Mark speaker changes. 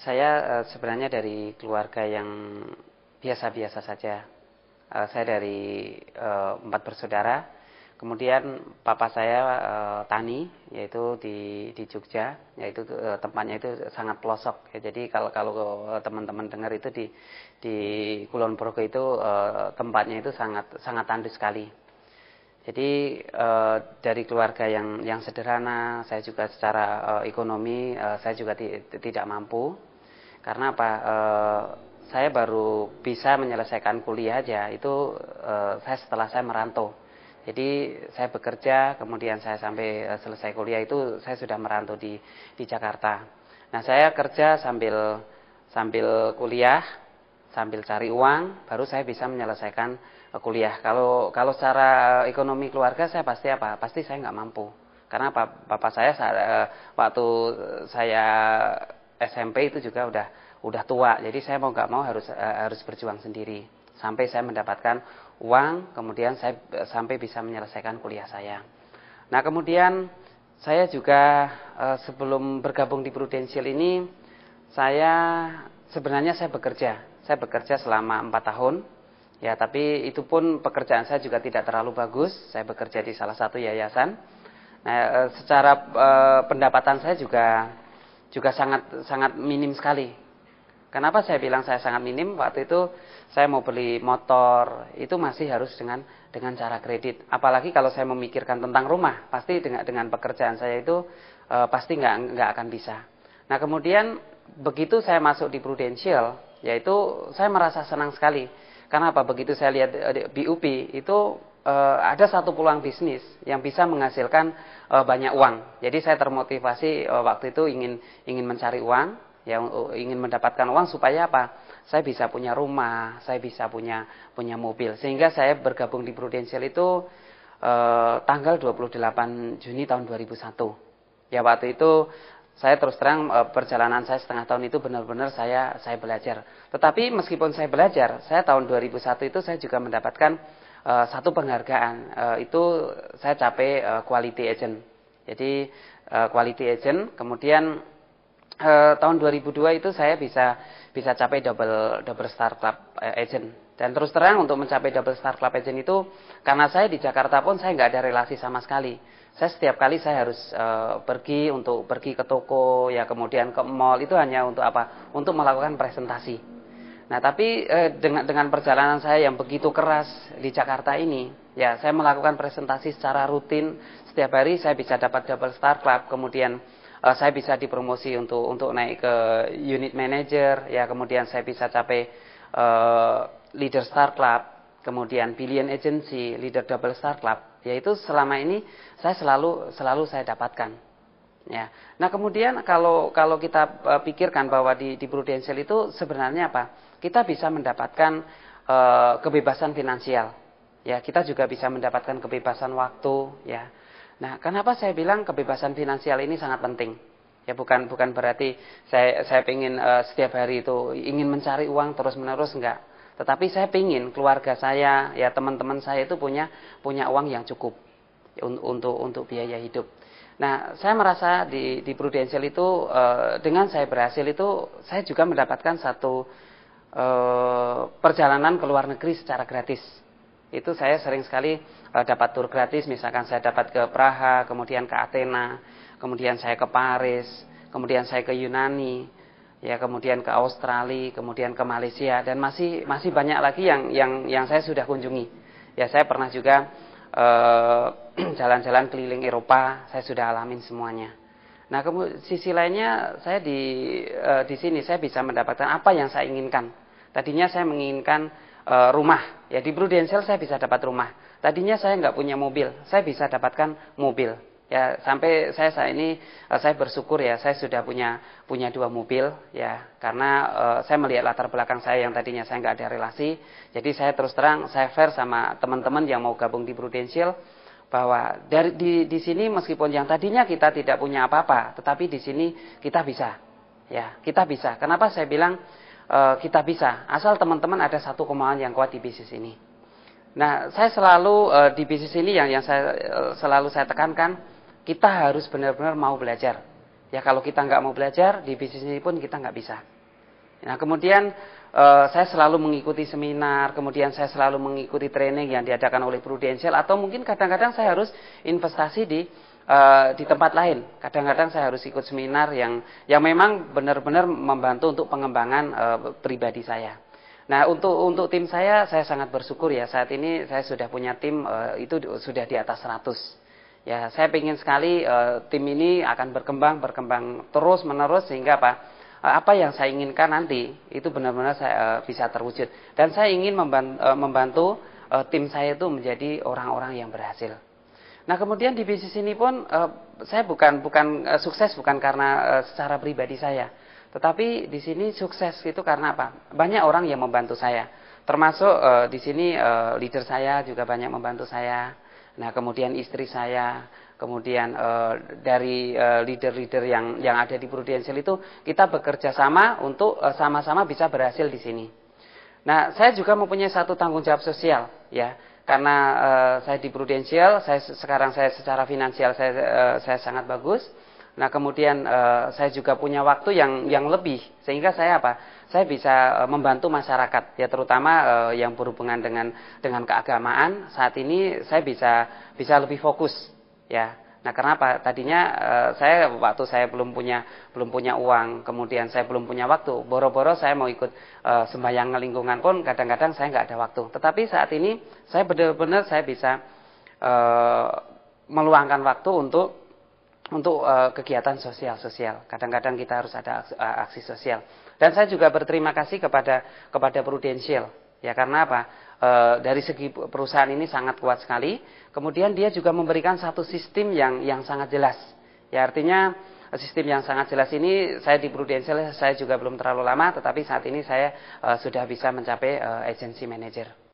Speaker 1: Saya sebenarnya dari keluarga yang biasa-biasa saja. Saya dari 4 bersaudara. Kemudian papa saya tani, yaitu di Jogja, yaitu tempatnya itu sangat pelosok. Ya, jadi kalau teman-teman dengar itu di Kulon Progo itu tempatnya itu sangat sangat tandus sekali. Jadi dari keluarga yang sederhana, saya juga secara ekonomi saya juga tidak mampu. Karena apa? Saya baru bisa menyelesaikan kuliah aja itu setelah saya merantau. Jadi saya bekerja, kemudian saya sampai selesai kuliah itu saya sudah merantau di Jakarta. Nah, saya kerja sambil kuliah, sambil cari uang, baru saya bisa menyelesaikan kuliah. Kalau secara ekonomi keluarga saya pasti apa? Pasti saya nggak mampu. Karena bapak saya waktu saya SMP itu juga udah tua. Jadi saya mau nggak mau harus berjuang sendiri sampai saya mendapatkan uang, kemudian saya sampai bisa menyelesaikan kuliah saya. Nah, kemudian saya juga sebelum bergabung di Prudential ini, sebenarnya saya bekerja selama 4 tahun. Ya, tapi itu pun pekerjaan saya juga tidak terlalu bagus. Saya bekerja di salah satu yayasan. Nah, secara pendapatan saya juga sangat sangat minim sekali. Kenapa saya bilang saya sangat minim? Waktu itu saya mau beli motor, itu masih harus dengan cara kredit. Apalagi kalau saya memikirkan tentang rumah, pasti dengan pekerjaan saya itu pasti nggak akan bisa. Nah, kemudian begitu saya masuk di Prudential, yaitu saya merasa senang sekali. Karena apa? Begitu saya lihat BUP itu ada satu peluang bisnis yang bisa menghasilkan banyak uang. Jadi saya termotivasi waktu itu ingin mencari uang. Ya, ingin mendapatkan uang supaya apa? Saya bisa punya rumah, saya bisa punya mobil. Sehingga saya bergabung di Prudential itu tanggal 28 Juni tahun 2001. Ya, waktu itu saya terus terang perjalanan saya setengah tahun itu benar-benar saya belajar. Tetapi meskipun saya belajar, saya tahun 2001 itu saya juga mendapatkan satu penghargaan. Itu saya capai quality agent. Jadi quality agent, kemudian tahun 2002 itu saya bisa capai double star club agent. Dan terus terang untuk mencapai double star club agent itu, karena saya di Jakarta pun saya nggak ada relasi sama sekali. Saya setiap kali saya harus pergi ke toko, ya kemudian ke mall, itu hanya untuk apa? Untuk melakukan presentasi. Nah, tapi dengan perjalanan saya yang begitu keras di Jakarta ini, ya saya melakukan presentasi secara rutin. Setiap hari saya bisa dapat double star club, kemudian saya bisa dipromosi untuk naik ke unit manager, ya kemudian saya bisa capai leader star club, kemudian billion agency, leader double star club. Yaitu selama ini saya selalu saya dapatkan. Ya. Nah, kemudian kalau kita pikirkan bahwa di Prudential itu sebenarnya apa? Kita bisa mendapatkan kebebasan finansial. Ya, kita juga bisa mendapatkan kebebasan waktu, ya. Nah, kenapa saya bilang kebebasan finansial ini sangat penting? Ya, bukan berarti saya ingin setiap hari itu ingin mencari uang terus-menerus, enggak. Tetapi saya ingin keluarga saya, ya teman-teman saya itu punya uang yang cukup untuk biaya hidup. Nah, saya merasa di Prudential itu dengan saya berhasil itu saya juga mendapatkan satu perjalanan ke luar negeri secara gratis. Itu saya sering sekali dapat tur gratis, misalkan saya dapat ke Praha, kemudian ke Athena, kemudian saya ke Paris, kemudian saya ke Yunani, ya kemudian ke Australia, kemudian ke Malaysia, dan masih banyak lagi yang saya sudah kunjungi. Ya, saya pernah juga jalan-jalan keliling Eropa, saya sudah alamin semuanya. Nah, sisi lainnya saya di sini saya bisa mendapatkan apa yang saya inginkan. Tadinya saya menginginkan rumah, ya di Prudential saya bisa dapat rumah. Tadinya saya nggak punya mobil, saya bisa dapatkan mobil. Ya, sampai saya bersyukur ya, saya sudah punya 2 mobil, ya karena saya melihat latar belakang saya yang tadinya saya nggak ada relasi. Jadi saya terus terang saya fair sama teman-teman yang mau gabung di Prudential, bahwa di sini meskipun yang tadinya kita tidak punya apa-apa, tetapi di sini kita bisa. Ya, kita bisa. Kenapa saya bilang kita bisa? Asal teman-teman ada satu kemauan yang kuat di bisnis ini. Nah, saya selalu di bisnis ini yang saya selalu saya tekankan, kita harus benar-benar mau belajar. Ya kalau kita nggak mau belajar, di bisnis ini pun kita nggak bisa. Nah kemudian saya selalu mengikuti seminar, kemudian saya selalu mengikuti training yang diadakan oleh Prudential, atau mungkin kadang-kadang saya harus investasi di tempat lain. Kadang-kadang saya harus ikut seminar yang memang benar-benar membantu untuk pengembangan pribadi saya. Nah untuk tim saya sangat bersyukur ya, saat ini saya sudah punya tim itu sudah di atas 100. Ya saya ingin sekali tim ini akan berkembang terus menerus, sehingga apa yang saya inginkan nanti itu benar-benar saya bisa terwujud. Dan saya ingin membantu tim saya itu menjadi orang-orang yang berhasil. Nah kemudian di bisnis ini pun saya bukan sukses bukan karena secara pribadi saya, tetapi di sini sukses itu karena apa? Banyak orang yang membantu saya, termasuk di sini leader saya juga banyak membantu saya. Nah kemudian istri saya, kemudian dari leader-leader yang ada di Prudential itu kita bekerja sama untuk sama-sama bisa berhasil di sini. Nah saya juga mempunyai satu tanggung jawab sosial ya. Karena saya di Prudential, sekarang saya secara finansial saya sangat bagus. Nah kemudian saya juga punya waktu yang lebih, sehingga saya bisa membantu masyarakat ya, terutama yang berhubungan dengan keagamaan. Saat ini saya bisa lebih fokus ya. Nah kenapa? Tadinya waktu saya belum punya uang, kemudian saya belum punya waktu, boro-boro saya mau ikut sembahyang lingkungan pun kadang-kadang saya nggak ada waktu. Tetapi saat ini saya benar-benar saya bisa meluangkan waktu untuk kegiatan sosial. Kadang-kadang kita harus ada aksi sosial. Dan saya juga berterima kasih kepada Prudential ya, karena apa? Dari segi perusahaan ini sangat kuat sekali. Kemudian dia juga memberikan satu sistem yang sangat jelas. Ya artinya sistem yang sangat jelas ini, saya di Prudential saya juga belum terlalu lama, tetapi saat ini saya sudah bisa mencapai agency manager.